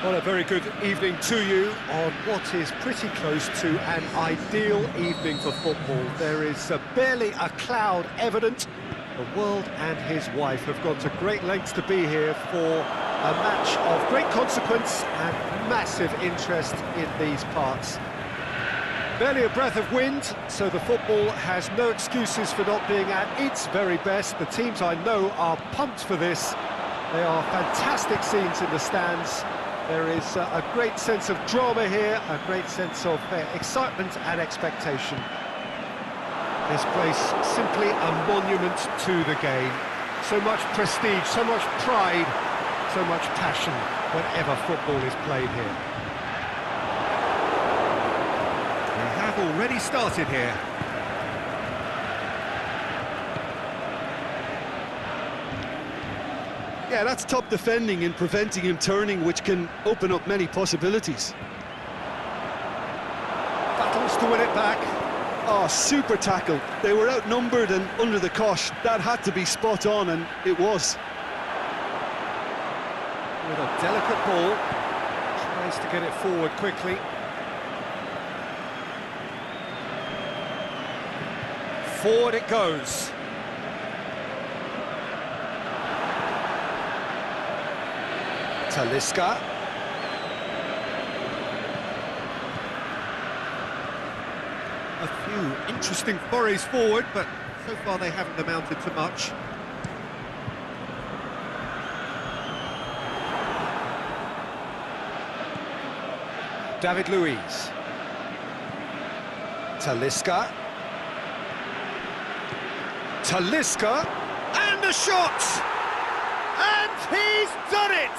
Well, a very good evening to you on what is pretty close to an ideal evening for football. There is barely a cloud evident. The world and his wife have gone to great lengths to be here for a match of great consequence and massive interest in these parts. Barely a breath of wind, so the football has no excuses for not being at its very best. The teams I know are pumped for this. They are fantastic scenes in the stands. There is a great sense of drama here, a great sense of excitement and expectation. This place simply a monument to the game. So much prestige, so much pride, so much passion whenever football is played here. We have already started here. Yeah, that's top defending and preventing him turning, which can open up many possibilities. Battles to win it back. Oh, super tackle. They were outnumbered and under the cosh. That had to be spot on, and it was. With a delicate ball, tries to get it forward quickly. Forward it goes. Talisca. A few interesting forays forward, but so far they haven't amounted to much. David Luiz. Talisca. Talisca. And a shot! And he's done it!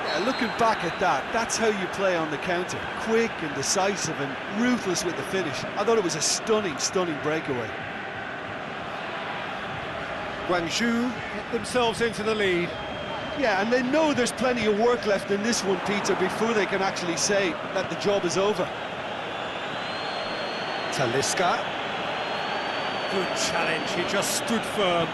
Yeah, looking back at that, that's how you play on the counter. Quick and decisive and ruthless with the finish. I thought it was a stunning, stunning breakaway. Guangzhou get themselves into the lead. Yeah, and they know there's plenty of work left in this one, Peter, before they can actually say that the job is over. Talisca. Good challenge, he just stood firm.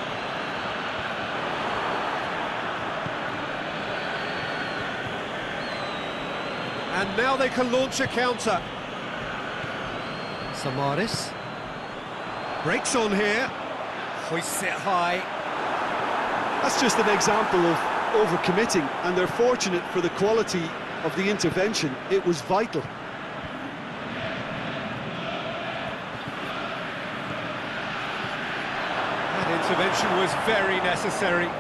And now they can launch a counter. Samaris. Breaks on here. Hoists it high. That's just an example of overcommitting, and they're fortunate for the quality of the intervention. It was vital. That intervention was very necessary.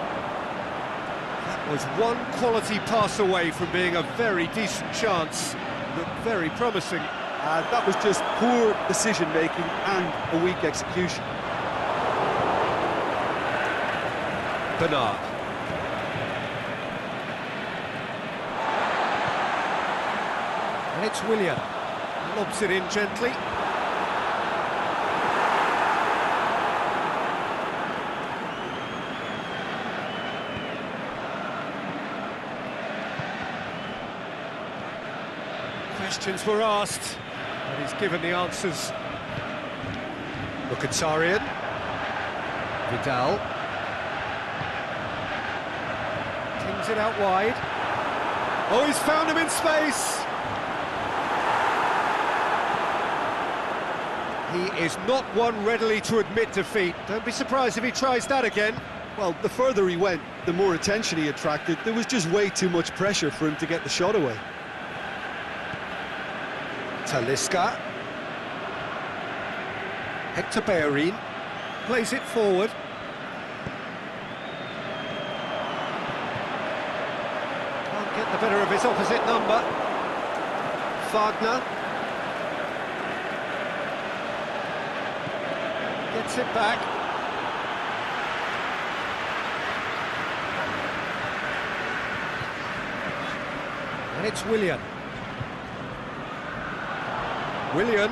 That was one quality pass away from being a very decent chance. Looked very promising. That was just poor decision-making and a weak execution. Bernard. And it's Willian. Lobs it in gently. Questions were asked, and he's given the answers. Mkhitaryan. Vidal. Kings it out wide. Oh, he's found him in space! He is not one readily to admit defeat. Don't be surprised if he tries that again. Well, the further he went, the more attention he attracted. There was just way too much pressure for him to get the shot away. Talisca. Hector Bellerin plays it forward. Can't get the better of his opposite number. Wagner. Gets it back. And it's Willian. Willian.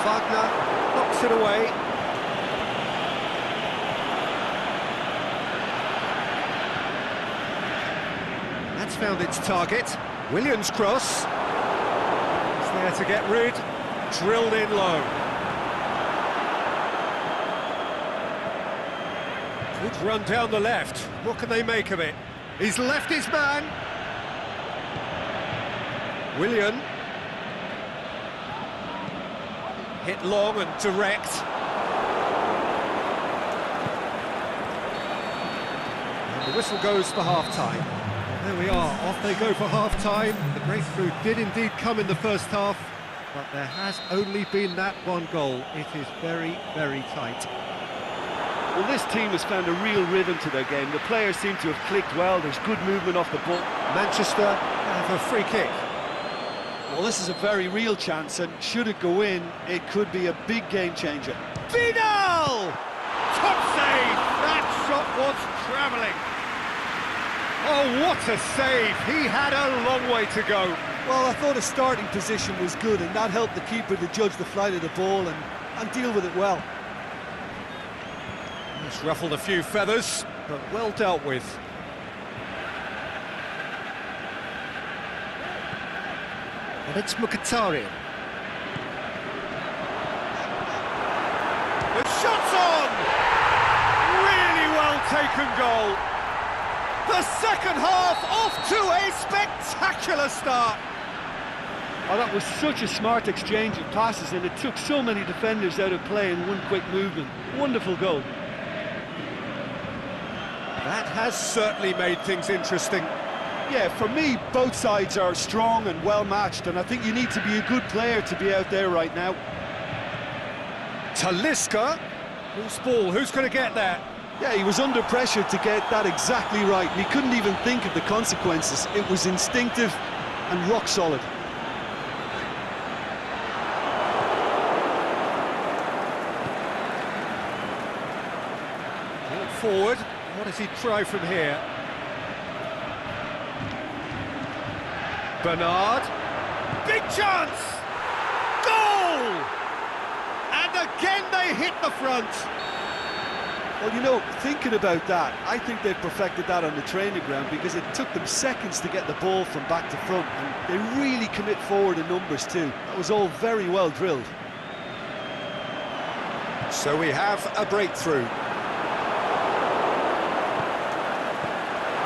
Wagner knocks it away. That's found its target. Willian's cross. It's there to get rid. Drilled in low. Good run down the left. What can they make of it? He's left his man. Willian. Hit long and direct. And the whistle goes for half-time. There we are, off they go for half-time. The breakthrough did indeed come in the first half, but there has only been that one goal. It is very, very tight. Well, this team has found a real rhythm to their game. The players seem to have clicked well. There's good movement off the ball. Manchester have a free kick. Well, this is a very real chance, and should it go in, it could be a big game changer. Vidal! Top save! That shot was travelling. Oh, what a save! He had a long way to go. Well, I thought his starting position was good, and that helped the keeper to judge the flight of the ball and deal with it well. It's ruffled a few feathers, but well dealt with. And it's Mkhitaryan. The shot's on! Really well taken goal. The second half off to a spectacular start. Oh, that was such a smart exchange of passes, and it took so many defenders out of play in one quick movement. Wonderful goal. That has certainly made things interesting. Yeah, for me, both sides are strong and well-matched, and I think you need to be a good player to be out there right now. Talisca. Who's ball? Who's going to get that? Yeah, he was under pressure to get that exactly right, and he couldn't even think of the consequences. It was instinctive and rock solid. Forward. What does he try from here? Bernard. Big chance! Goal! And again they hit the front. Well, you know, thinking about that, I think they've perfected that on the training ground, because it took them seconds to get the ball from back to front, and they really commit forward in numbers too. That was all very well drilled. So we have a breakthrough.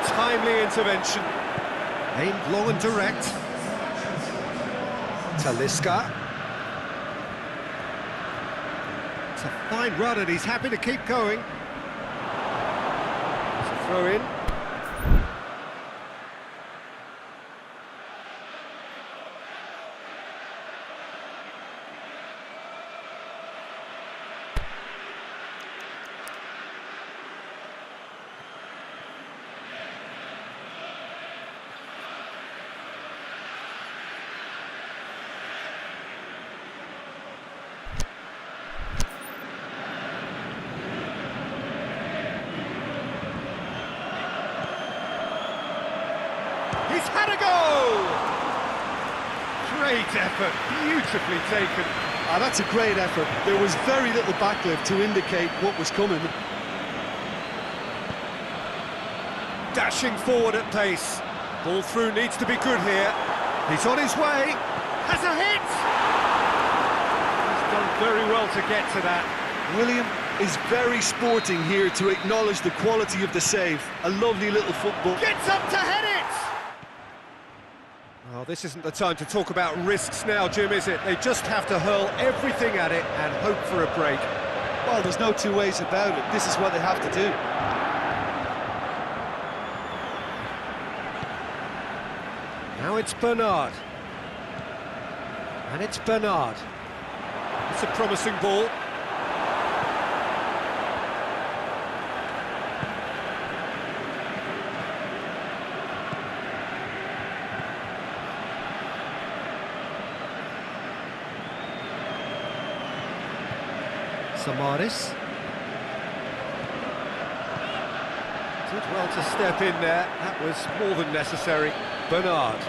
Timely intervention. Aimed long and direct. Talisca. It's a fine run and he's happy to keep going. It's a throw in. He's had a go! Great effort, beautifully taken. That's a great effort. There was very little backlift to indicate what was coming. Dashing forward at pace. Ball through needs to be good here. He's on his way. Has a hit! He's done very well to get to that. William is very sporting here to acknowledge the quality of the save. A lovely little football. Gets up to head it! Well, this isn't the time to talk about risks now, Jim, is it? They just have to hurl everything at it and hope for a break. Well, there's no two ways about it. This is what they have to do. Now it's Bernard. And it's Bernard. It's a promising ball. Samaris. Did well to step in there. That was more than necessary. Bernard.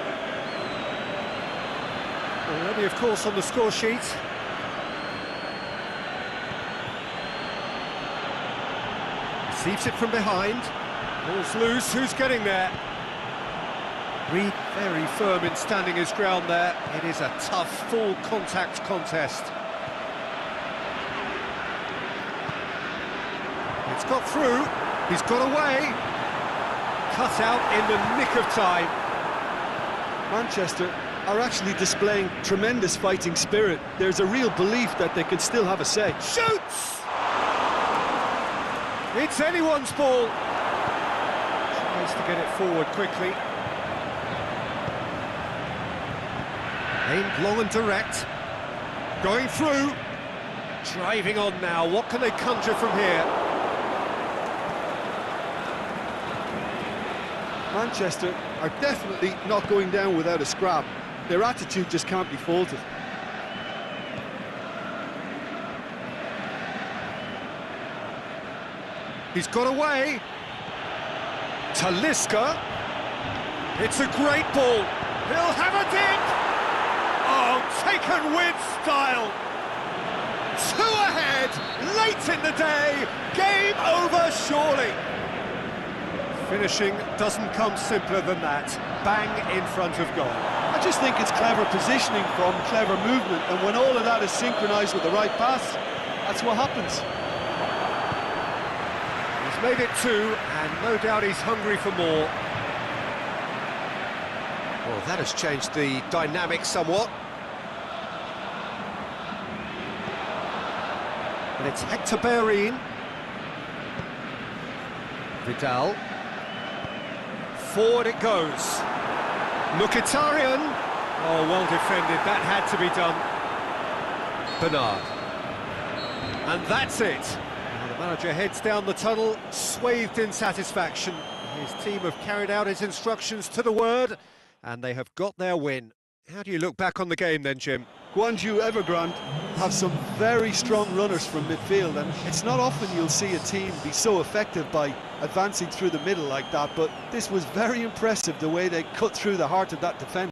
Already, of course, on the score sheet. Receives it from behind. Ball's loose. Who's getting there? Reed very firm in standing his ground there. It is a tough, full contact contest. It's got through, he's got away. Cut out in the nick of time. Manchester are actually displaying tremendous fighting spirit. There's a real belief that they can still have a say. Shoots! It's anyone's ball. Tries to get it forward quickly. Aimed long and direct. Going through. Driving on now. What can they conjure from here? Manchester are definitely not going down without a scrap. Their attitude just can't be faulted. He's got away. Talisca. It's a great ball. He'll have a dig. Oh, taken with style. 2 ahead, late in the day. Game over, surely. Finishing doesn't come simpler than that. Bang in front of goal. I just think it's clever positioning from clever movement, and when all of that is synchronised with the right pass, that's what happens. He's made it 2, and no doubt he's hungry for more. Well, that has changed the dynamic somewhat. And it's Hector Bellerin. Vidal. Forward it goes. Mkhitaryan. Oh, well defended. That had to be done. Bernard. And that's it. Now the manager heads down the tunnel, swathed in satisfaction. His team have carried out his instructions to the word, and they have got their win. How do you look back on the game then, Jim? Gwangju Evergrande have some very strong runners from midfield, and it's not often you'll see a team be so effective by advancing through the middle like that, but this was very impressive the way they cut through the heart of that defence.